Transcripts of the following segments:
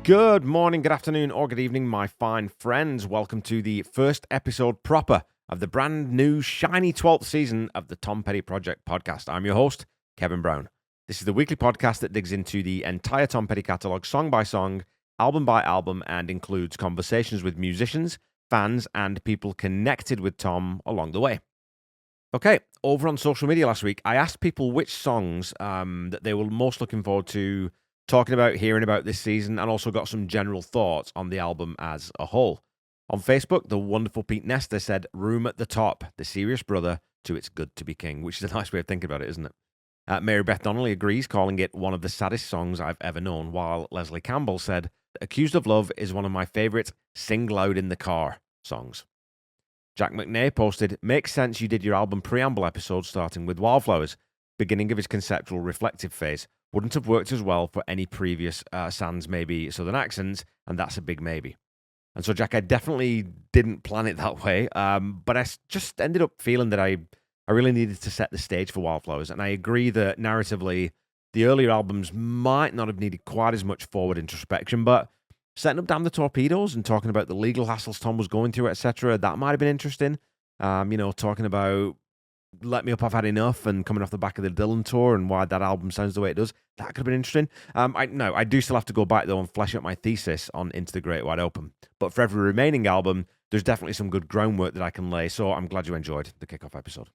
Good morning, good afternoon, or good evening, my fine friends. Welcome to the first episode proper of the brand new shiny 12th season of the Tom Petty Project podcast. I'm your host, Kevin Brown. This is the weekly podcast that digs into the entire Tom Petty catalogue, song by song, album by album, and includes conversations with musicians, fans, and people connected with Tom along the way. Okay, over on social media last week, I asked people which songs that they were most looking forward to talking about, hearing about this season, and also got some general thoughts on the album as a whole. On Facebook, the wonderful Pete Nestor said, "Room at the Top, the serious brother to It's Good to Be King," which is a nice way of thinking about it, isn't it? Mary Beth Donnelly agrees, calling it one of the saddest songs I've ever known, while Leslie Campbell said, "Accused of Love is one of my favourite Sing Loud in the Car songs." Jack McNay posted, "Makes sense you did your album preamble episode starting with Wildflowers, beginning of his conceptual reflective phase. Wouldn't have worked as well for any previous sans maybe Southern accents, and that's a big maybe." And so, Jack, I definitely didn't plan it that way, but I just ended up feeling that I really needed to set the stage for Wildflowers, and I agree that narratively, the earlier albums might not have needed quite as much forward introspection, but setting up Damn the Torpedoes and talking about the legal hassles Tom was going through, etc., that might have been interesting. Talking about Let Me Up, I've Had Enough, and coming off the back of the Dylan tour and why that album sounds the way it does, that could have been interesting. I do still have to go back, though, and flesh out my thesis on Into the Great Wide Open. But for every remaining album, there's definitely some good groundwork that I can lay, so I'm glad you enjoyed the kickoff episode.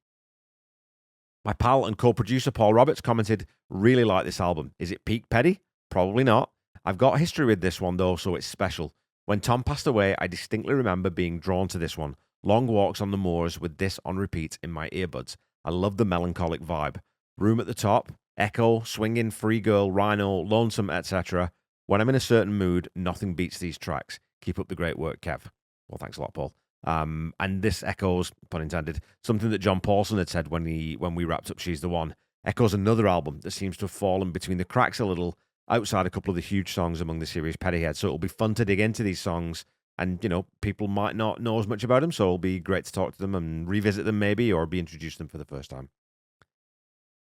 My pal and co-producer Paul Roberts commented, "Really like this album. Is it peak Petty? Probably not. I've got history with this one, though, so it's special. When Tom passed away, I distinctly remember being drawn to this one. Long walks on the moors with this on repeat in my earbuds. I love the melancholic vibe. Room at the Top, Echo, Swingin', Free Girl, Rhino, Lonesome, etc. When I'm in a certain mood, nothing beats these tracks. Keep up the great work, Kev." Well, thanks a lot, Paul. And this echoes, pun intended, something that John Paulson had said when we wrapped up She's the One. Echoes another album that seems to have fallen between the cracks a little outside a couple of the huge songs among the series Pettyheads. So it'll be fun to dig into these songs. And, people might not know as much about them, so it'll be great to talk to them and revisit them maybe, or be introduced to them for the first time.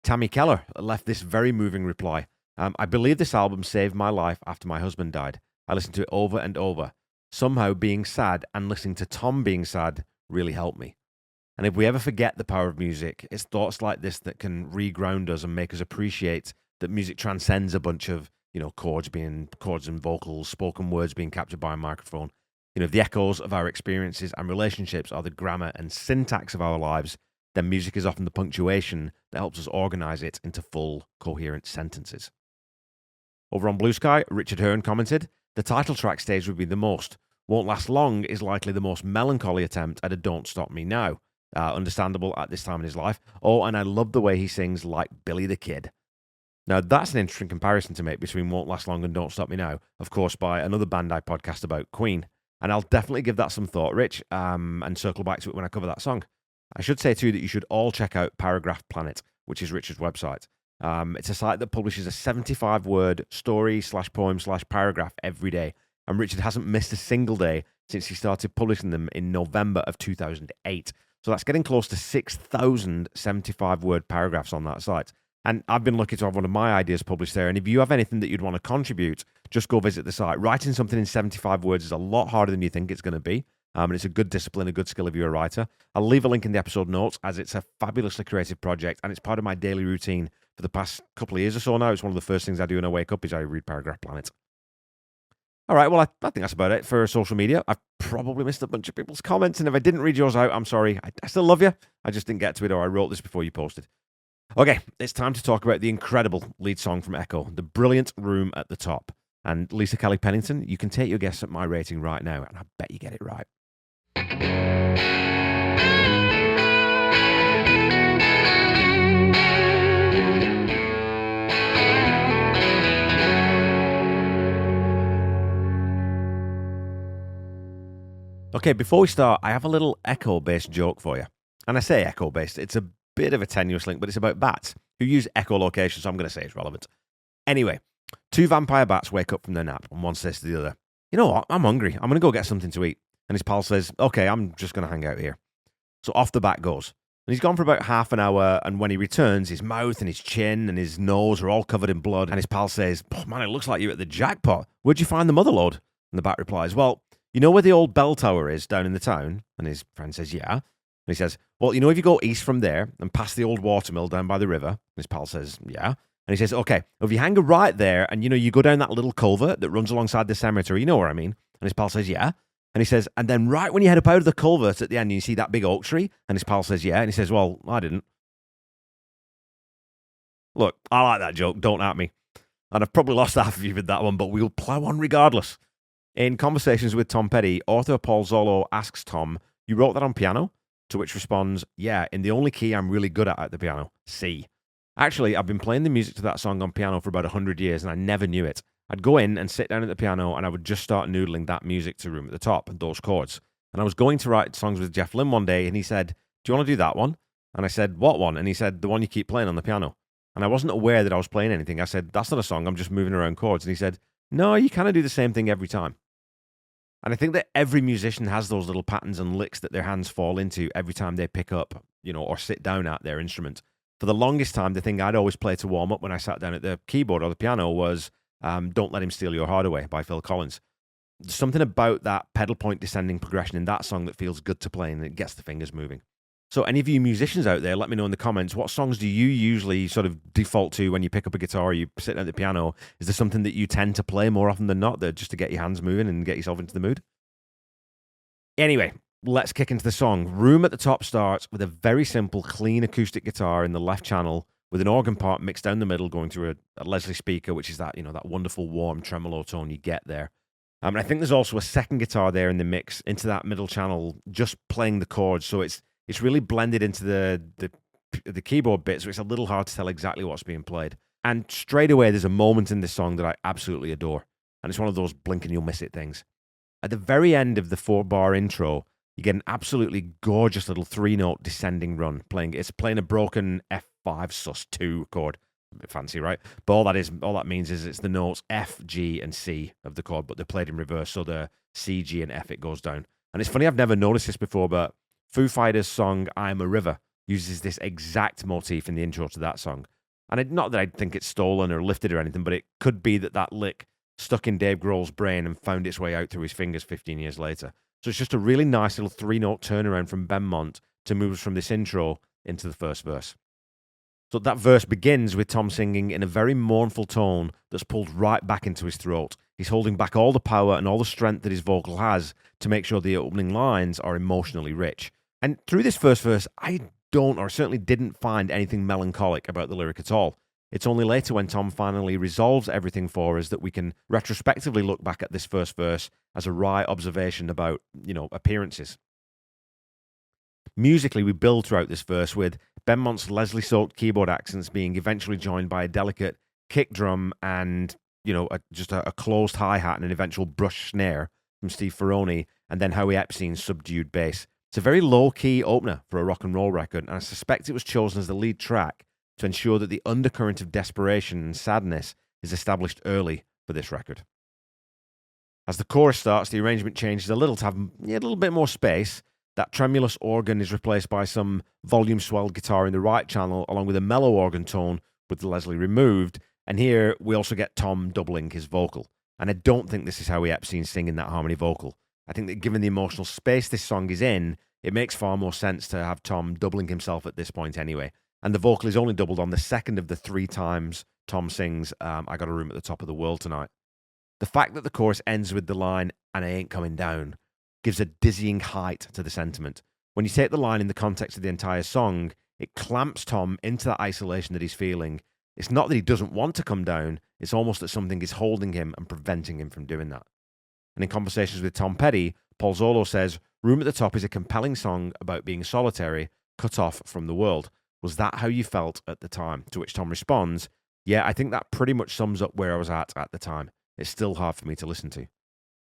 Tammy Keller left this very moving reply. "I believe this album saved my life after my husband died. I listened to it over and over. Somehow being sad and listening to Tom being sad really helped me. And if we ever forget the power of music, it's thoughts like this that can reground us and make us appreciate that music transcends a bunch of, chords and vocals, spoken words being captured by a microphone. If the echoes of our experiences and relationships are the grammar and syntax of our lives, then music is often the punctuation that helps us organize it into full, coherent sentences." Over on Blue Sky, Richard Hearn commented, "The title track stays with me the most. Won't Last Long is likely the most melancholy attempt at a Don't Stop Me Now. Understandable at this time in his life. Oh, and I love the way he sings like Billy the Kid." Now, that's an interesting comparison to make between Won't Last Long and Don't Stop Me Now, of course, by another band I podcast about, Queen. And I'll definitely give that some thought, Rich, and circle back to it when I cover that song. I should say, too, that you should all check out Paragraph Planet, which is Richard's website. It's a site that publishes a 75-word story/poem/paragraph every day. And Richard hasn't missed a single day since he started publishing them in November of 2008. So that's getting close to 6,000 75-word paragraphs on that site. And I've been lucky to have one of my ideas published there. And if you have anything that you'd want to contribute, just go visit the site. Writing something in 75 words is a lot harder than you think it's going to be. And it's a good discipline, a good skill if you're a writer. I'll leave a link in the episode notes, as it's a fabulously creative project. And it's part of my daily routine for the past couple of years or so now. It's one of the first things I do when I wake up is I read Paragraph Planet. All right, well, I think that's about it for social media. I've probably missed a bunch of people's comments, and if I didn't read yours out, I'm sorry. I still love you. I just didn't get to it, or I wrote this before you posted. Okay, it's time to talk about the incredible lead song from Echo, the brilliant Room at the Top. And Lisa Kelly Pennington, you can take your guess at my rating right now, and I bet you get it right. Okay, before we start, I have a little Echo-based joke for you. And I say Echo-based, it's a bit of a tenuous link, but it's about bats who use echolocation, so I'm going to say it's relevant. Anyway, two vampire bats wake up from their nap, and one says to the other, "You know what, I'm hungry, I'm going to go get something to eat." And his pal says, "Okay, I'm just going to hang out here." So off the bat goes. And he's gone for about half an hour, and when he returns, his mouth and his chin and his nose are all covered in blood, and his pal says, "Oh, man, it looks like you're at the jackpot. Where'd you find the motherlode?" And the bat replies, "Well, you know where the old bell tower is down in the town?" And his friend says, "Yeah." And he says, "Well, you know, if you go east from there and past the old watermill down by the river?" And his pal says, "Yeah." And he says, "Okay, if you hang a right there and, you go down that little culvert that runs alongside the cemetery, you know what I mean?" And his pal says, "Yeah." And he says, "And then right when you head up out of the culvert at the end, you see that big oak tree?" And his pal says, "Yeah." And he says, "Well, I didn't." Look, I like that joke. Don't at me. And I've probably lost half of you with that one, but we'll plow on regardless. In Conversations with Tom Petty, author Paul Zollo asks Tom, "You wrote that on piano?" To which responds, "Yeah, in the only key I'm really good at the piano, C." Actually, I've been playing the music to that song on piano for about 100 years, and I never knew it. I'd go in and sit down at the piano, and I would just start noodling that music to Room at the Top, those chords. And I was going to write songs with Jeff Lynne one day, and he said, "Do you want to do that one?" And I said, "What one?" And he said, "The one you keep playing on the piano." And I wasn't aware that I was playing anything. I said, "That's not a song, I'm just moving around chords." And he said, "No, you kind of do the same thing every time." And I think that every musician has those little patterns and licks that their hands fall into every time they pick up, or sit down at their instrument. For the longest time, the thing I'd always play to warm up when I sat down at the keyboard or the piano was "Don't Let Him Steal Your Heart Away" by Phil Collins. There's something about that pedal point descending progression in that song that feels good to play and it gets the fingers moving. So any of you musicians out there, let me know in the comments, what songs do you usually sort of default to when you pick up a guitar or you sit down at the piano? Is there something that you tend to play more often than not, that just to get your hands moving and get yourself into the mood? Anyway, let's kick into the song. Room at the Top starts with a very simple, clean acoustic guitar in the left channel with an organ part mixed down the middle going through a Leslie speaker, which is that, that wonderful warm tremolo tone you get there. And I think there's also a second guitar there in the mix into that middle channel, just playing the chords. So it's really blended into the keyboard bit, so it's a little hard to tell exactly what's being played. And straight away, there's a moment in this song that I absolutely adore. And it's one of those blink and you'll miss it things. At the very end of the 4-bar intro, you get an absolutely gorgeous little 3-note descending run playing. It's playing a broken F5 sus2 chord. A bit fancy, right? But all that means is it's the notes F, G, and C of the chord, but they're played in reverse. So the C, G, and F, it goes down. And it's funny, I've never noticed this before, but Foo Fighters' song "I'm a River" uses this exact motif in the intro to that song. And not that I think it's stolen or lifted or anything, but it could be that lick stuck in Dave Grohl's brain and found its way out through his fingers 15 years later. So it's just a really nice little 3-note turnaround from Benmont to move from this intro into the first verse. So that verse begins with Tom singing in a very mournful tone that's pulled right back into his throat. He's holding back all the power and all the strength that his vocal has to make sure the opening lines are emotionally rich. And through this first verse, I don't, or certainly didn't find anything melancholic about the lyric at all. It's only later when Tom finally resolves everything for us that we can retrospectively look back at this first verse as a wry observation about, appearances. Musically, we build throughout this verse with Benmont's Leslie-soaked keyboard accents being eventually joined by a delicate kick drum and, just a closed hi-hat and an eventual brush snare from Steve Ferrone, and then Howie Epstein's subdued bass. It's a very low-key opener for a rock and roll record, and I suspect it was chosen as the lead track to ensure that the undercurrent of desperation and sadness is established early for this record. As the chorus starts, the arrangement changes a little to have a little bit more space. That tremulous organ is replaced by some volume-swelled guitar in the right channel, along with a mellow organ tone with the Leslie removed. And here we also get Tom doubling his vocal. And I don't think this is Howie Epstein singing that harmony vocal. I think that given the emotional space this song is in, it makes far more sense to have Tom doubling himself at this point anyway. And the vocal is only doubled on the second of the 3 times Tom sings, "I Got a Room at the Top of the World Tonight." The fact that the chorus ends with the line, "and I ain't coming down," gives a dizzying height to the sentiment. When you take the line in the context of the entire song, it clamps Tom into that isolation that he's feeling. It's not that he doesn't want to come down, it's almost that something is holding him and preventing him from doing that. And in Conversations with Tom Petty, Paul Zollo says, "Room at the Top is a compelling song about being solitary, cut off from the world. Was that how you felt at the time?" To which Tom responds, "Yeah, I think that pretty much sums up where I was at the time. It's still hard for me to listen to."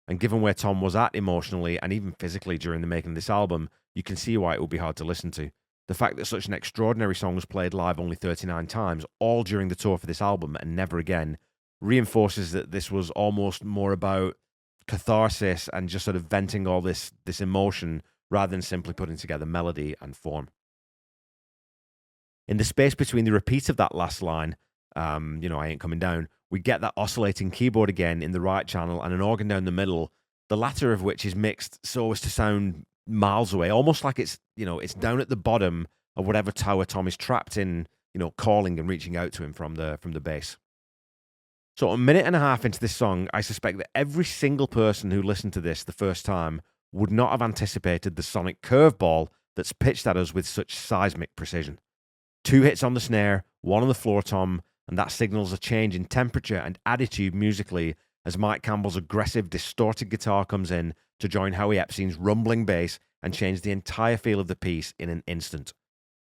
And given where Tom was at emotionally and even physically during the making of this album, you can see why it would be hard to listen to. The fact that such an extraordinary song was played live only 39 times, all during the tour for this album and never again, reinforces that this was almost more about catharsis and just sort of venting all this emotion rather than simply putting together melody and form. In the space between the repeat of that last line, I ain't coming down, we get that oscillating keyboard again in the right channel and an organ down the middle, the latter of which is mixed so as to sound miles away, almost like it's down at the bottom of whatever tower Tom is trapped in, calling and reaching out to him from the bass. So a minute and a half into this song, I suspect that every single person who listened to this the first time would not have anticipated the sonic curveball that's pitched at us with such seismic precision. 2 hits on the snare, 1 on the floor tom, and that signals a change in temperature and attitude musically as Mike Campbell's aggressive, distorted guitar comes in to join Howie Epstein's rumbling bass and change the entire feel of the piece in an instant.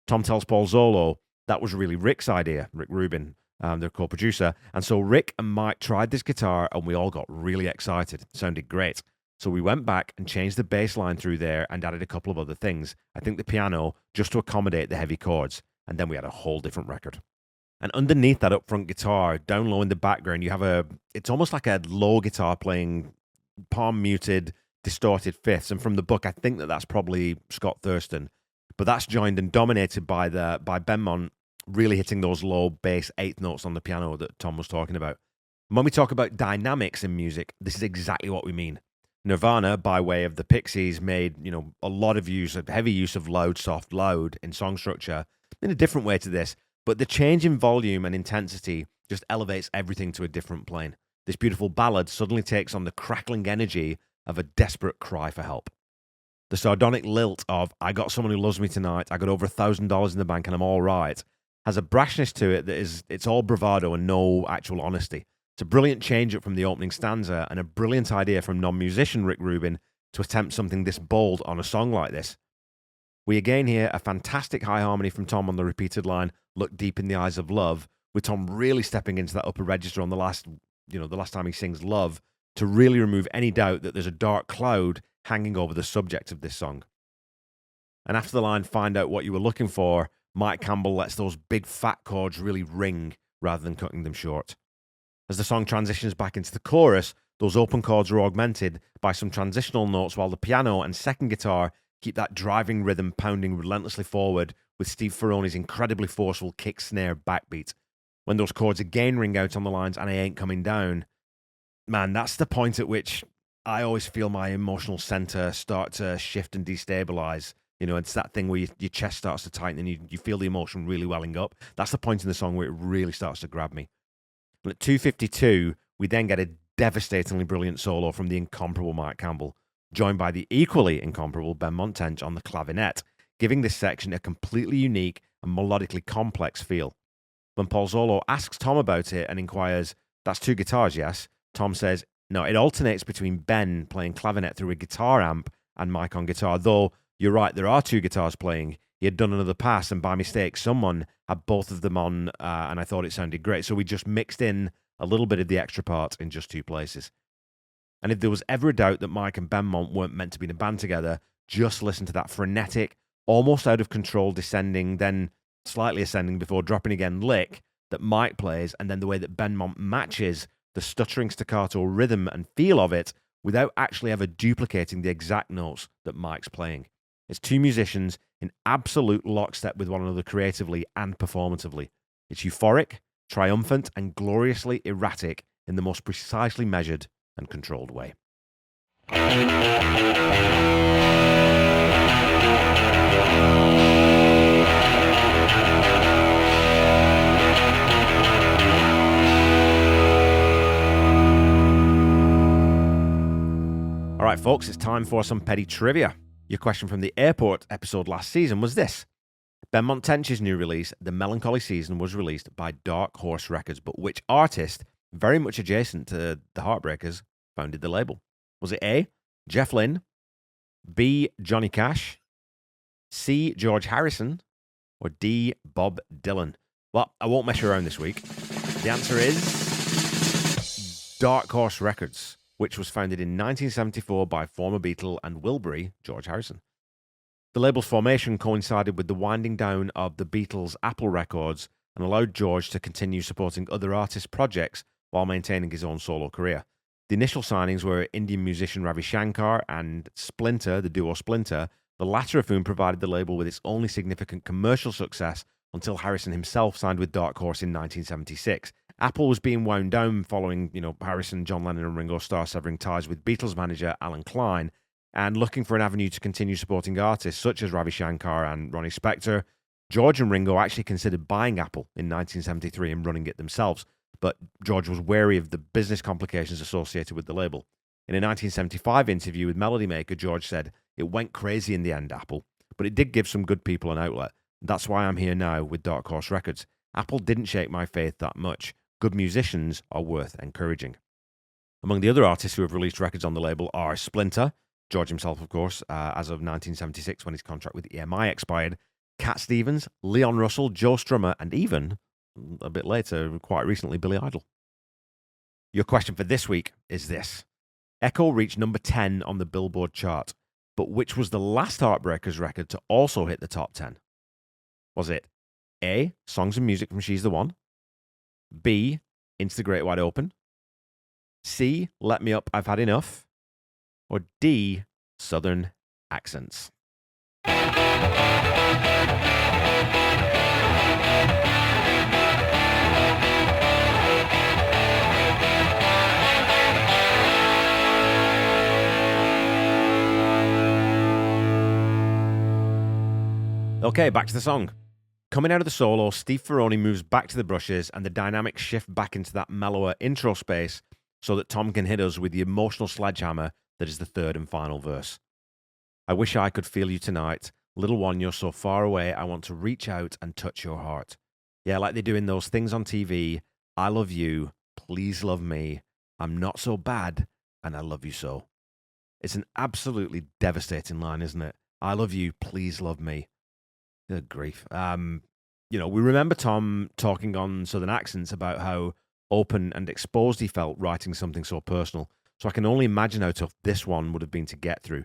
Tom tells Paul Zollo that was really Rick's idea, Rick Rubin, their co-producer, and so Rick and Mike tried this guitar and we all got really excited. It sounded great. So we went back and changed the bass line through there and added a couple of other things. I think the piano, just to accommodate the heavy chords, and then we had a whole different record. And underneath that upfront guitar, down low in the background, you have it's almost like a low guitar playing palm muted, distorted fifths. And from the book, I think that's probably Scott Thurston. But that's joined and dominated by Benmont really hitting those low bass eighth notes on the piano that Tom was talking about. And when we talk about dynamics in music, this is exactly what we mean. Nirvana, by way of the Pixies, made a lot of heavy use of loud, soft, loud in song structure in a different way to this. But the change in volume and intensity just elevates everything to a different plane. This beautiful ballad suddenly takes on the crackling energy of a desperate cry for help. The sardonic lilt of, I got someone who loves me tonight, I got over $1,000 in the bank and I'm all right, has a brashness to it it's all bravado and no actual honesty. It's a brilliant change-up from the opening stanza and a brilliant idea from non-musician Rick Rubin to attempt something this bold on a song like this. We again hear a fantastic high harmony from Tom on the repeated line, look deep in the eyes of love, with Tom really stepping into that upper register on the last time he sings love to really remove any doubt that there's a dark cloud hanging over the subject of this song. And after the line, find out what you were looking for, Mike Campbell lets those big fat chords really ring rather than cutting them short. As the song transitions back into the chorus, those open chords are augmented by some transitional notes while the piano and second guitar keep that driving rhythm pounding relentlessly forward with Steve Ferrone's incredibly forceful kick snare backbeat. When those chords again ring out on the lines and I ain't coming down, man, that's the point at which I always feel my emotional center start to shift and destabilize. It's that thing where your chest starts to tighten and you feel the emotion really welling up. That's the point in the song where it really starts to grab me. And at 2:52, we then get a devastatingly brilliant solo from the incomparable Mike Campbell, joined by the equally incomparable Benmont Tench on the clavinet, giving this section a completely unique and melodically complex feel. When Paul Zollo asks Tom about it and inquires, that's 2 guitars, yes? Tom says, no, it alternates between Ben playing clavinet through a guitar amp and Mike on guitar, though you're right, there are 2 guitars playing. He had done another pass, and by mistake, someone had both of them on, and I thought it sounded great. So we just mixed in a little bit of the extra part in just 2 places. And if there was ever a doubt that Mike and Benmont weren't meant to be in a band together, just listen to that frenetic, almost out of control descending, then slightly ascending before dropping again lick that Mike plays, and then the way that Benmont matches the stuttering staccato rhythm and feel of it without actually ever duplicating the exact notes that Mike's playing. It's 2 musicians in absolute lockstep with one another creatively and performatively. It's euphoric, triumphant, and gloriously erratic in the most precisely measured and controlled way. All right, folks, it's time for some petty trivia. Your question from the airport episode last season was this. Benmont Tench's new release, The Melancholy Season, was released by Dark Horse Records, but which artist, very much adjacent to the Heartbreakers, founded the label? Was it A, Jeff Lynne, B, Johnny Cash, C, George Harrison, or D, Bob Dylan? Well, I won't mess around this week. The answer is Dark Horse Records, which was founded in 1974 by former Beatle and Wilbury, George Harrison. The label's formation coincided with the winding down of the Beatles' Apple Records and allowed George to continue supporting other artists' projects while maintaining his own solo career. The initial signings were Indian musician Ravi Shankar and Splinter, the duo Splinter, the latter of whom provided the label with its only significant commercial success until Harrison himself signed with Dark Horse in 1976. Apple was being wound down following, Harrison, John Lennon, and Ringo Starr severing ties with Beatles manager Alan Klein and looking for an avenue to continue supporting artists such as Ravi Shankar and Ronnie Spector. George and Ringo actually considered buying Apple in 1973 and running it themselves, but George was wary of the business complications associated with the label. In a 1975 interview with Melody Maker, George said, "It went crazy in the end, Apple, but it did give some good people an outlet. That's why I'm here now with Dark Horse Records. Apple didn't shake my faith that much. Good musicians are worth encouraging." Among the other artists who have released records on the label are Splinter, George himself, of course, as of 1976 when his contract with EMI expired, Cat Stevens, Leon Russell, Joe Strummer, and even, a bit later, quite recently, Billy Idol. Your question for this week is this. Echo reached number 10 on the Billboard chart, but which was the last Heartbreakers record to also hit the top 10? Was it A, Songs and Music from She's the One, B, Into the Great Wide Open, C, Let Me Up, I've Had Enough, or D, Southern Accents? Okay, back to the song. Coming out of the solo, Steve Ferroni moves back to the brushes and the dynamics shift back into that mellower intro space so that Tom can hit us with the emotional sledgehammer that is the third and final verse. I wish I could feel you tonight. Little one, you're so far away. I want to reach out and touch your heart. Yeah, like they do in those things on TV. I love you. Please love me. I'm not so bad, and I love you so. It's an absolutely devastating line, isn't it? I love you. Please love me. Good grief. We remember Tom talking on Southern Accents about how open and exposed he felt writing something so personal. So I can only imagine how tough this one would have been to get through.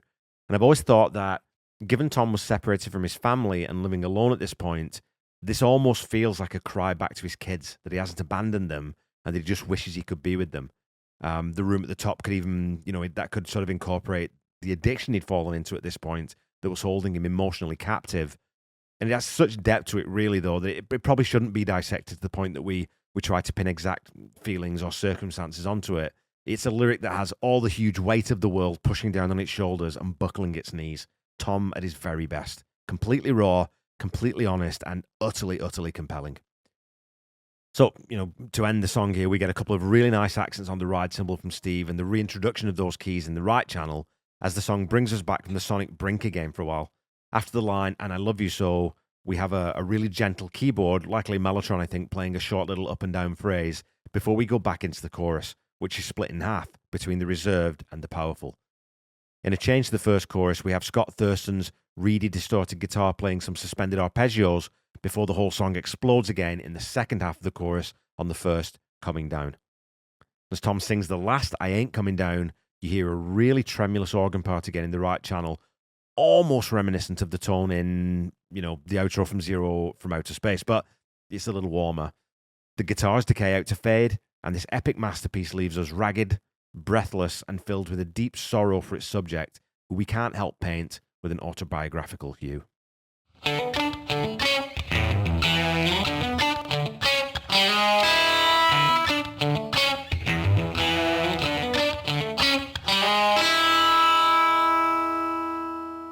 And I've always thought that given Tom was separated from his family and living alone at this point, this almost feels like a cry back to his kids, that he hasn't abandoned them and that he just wishes he could be with them. The room at the top could even, that could sort of incorporate the addiction he'd fallen into at this point that was holding him emotionally captive. And it has such depth to it, really, though, that it probably shouldn't be dissected to the point that we try to pin exact feelings or circumstances onto it. It's a lyric that has all the huge weight of the world pushing down on its shoulders and buckling its knees. Tom at his very best. Completely raw, completely honest, and utterly, utterly compelling. So, to end the song here, we get a couple of really nice accents on the ride cymbal from Steve and the reintroduction of those keys in the right channel as the song brings us back from the sonic brink again for a while. After the line, and I love you so, we have a really gentle keyboard, likely Mellotron, I think, playing a short little up and down phrase before we go back into the chorus, which is split in half between the reserved and the powerful. In a change to the first chorus, we have Scott Thurston's reedy, distorted guitar playing some suspended arpeggios before the whole song explodes again in the second half of the chorus on the first, Coming Down. As Tom sings the last I Ain't Coming Down, you hear a really tremulous organ part again in the right channel, almost reminiscent of the tone in, the outro from Zero from Outer Space, but it's a little warmer. The guitars decay out to fade, and this epic masterpiece leaves us ragged, breathless, and filled with a deep sorrow for its subject, who we can't help paint with an autobiographical hue.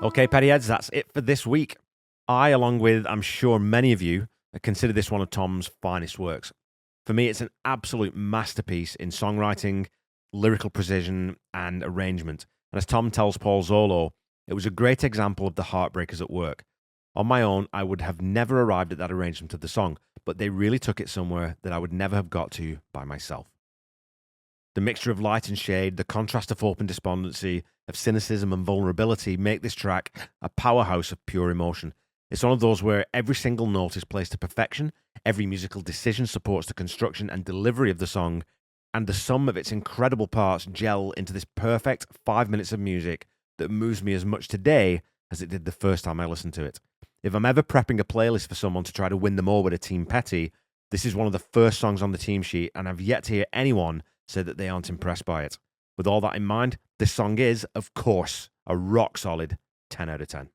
Okay, Pettyheads, that's it for this week. I, along with, I'm sure many of you, consider this one of Tom's finest works. For me, it's an absolute masterpiece in songwriting, lyrical precision, and arrangement. And as Tom tells Paul Zollo, it was a great example of the Heartbreakers at work. On my own, I would have never arrived at that arrangement of the song, but they really took it somewhere that I would never have got to by myself. The mixture of light and shade, the contrast of hope and despondency, of cynicism and vulnerability make this track a powerhouse of pure emotion. It's one of those where every single note is placed to perfection, every musical decision supports the construction and delivery of the song, and the sum of its incredible parts gel into this perfect 5 minutes of music that moves me as much today as it did the first time I listened to it. If I'm ever prepping a playlist for someone to try to win them over to Team Petty, this is one of the first songs on the team sheet, and I've yet to hear anyone say that they aren't impressed by it. With all that in mind, this song is, of course, a rock-solid 10 out of 10.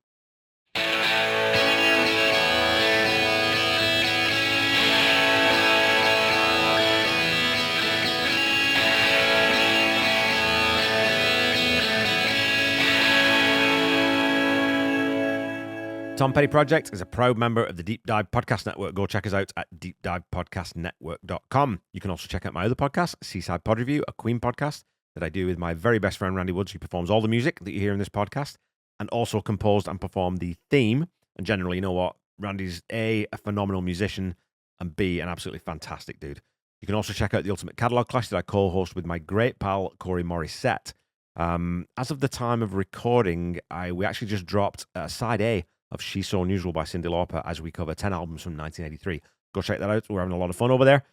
Tom Petty Project is a proud member of the Deep Dive Podcast Network. Go check us out at deepdivepodcastnetwork.com. You can also check out my other podcast, Seaside Pod Review, a Queen podcast that I do with my very best friend, Randy Woods, who performs all the music that you hear in this podcast and also composed and performed the theme. And generally, you know what? Randy's A, a phenomenal musician, and B, an absolutely fantastic dude. You can also check out the Ultimate Catalog Clash that I co-host with my great pal, Corey Morissette. As of the time of recording, we actually just dropped Side A of She's So Unusual by Cyndi Lauper as we cover 10 albums from 1983. Go check that out. We're having a lot of fun over there.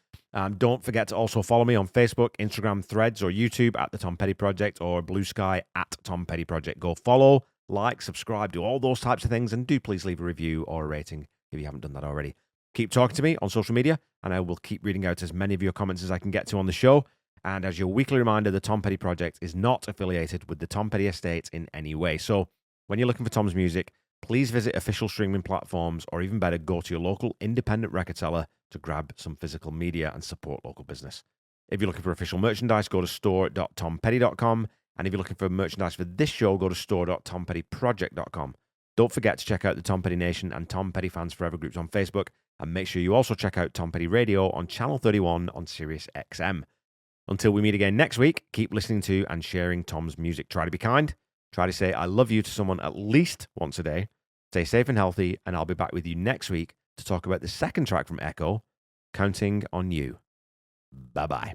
Don't forget to also follow me on Facebook, Instagram, Threads, or YouTube at The Tom Petty Project or Blue Sky at Tom Petty Project. Go follow, like, subscribe, do all those types of things, and do please leave a review or a rating if you haven't done that already. Keep talking to me on social media, and I will keep reading out as many of your comments as I can get to on the show. And as your weekly reminder, the Tom Petty Project is not affiliated with the Tom Petty Estate in any way. So when you're looking for Tom's music, please visit official streaming platforms, or even better, go to your local independent record seller to grab some physical media and support local business. If you're looking for official merchandise, go to store.tompetty.com. And if you're looking for merchandise for this show, go to store.tompettyproject.com. Don't forget to check out the Tom Petty Nation and Tom Petty Fans Forever groups on Facebook. And make sure you also check out Tom Petty Radio on Channel 31 on Sirius XM. Until we meet again next week, keep listening to and sharing Tom's music. Try to be kind. Try to say I love you to someone at least once a day. Stay safe and healthy, and I'll be back with you next week to talk about the second track from Echo, Counting on You. Bye-bye.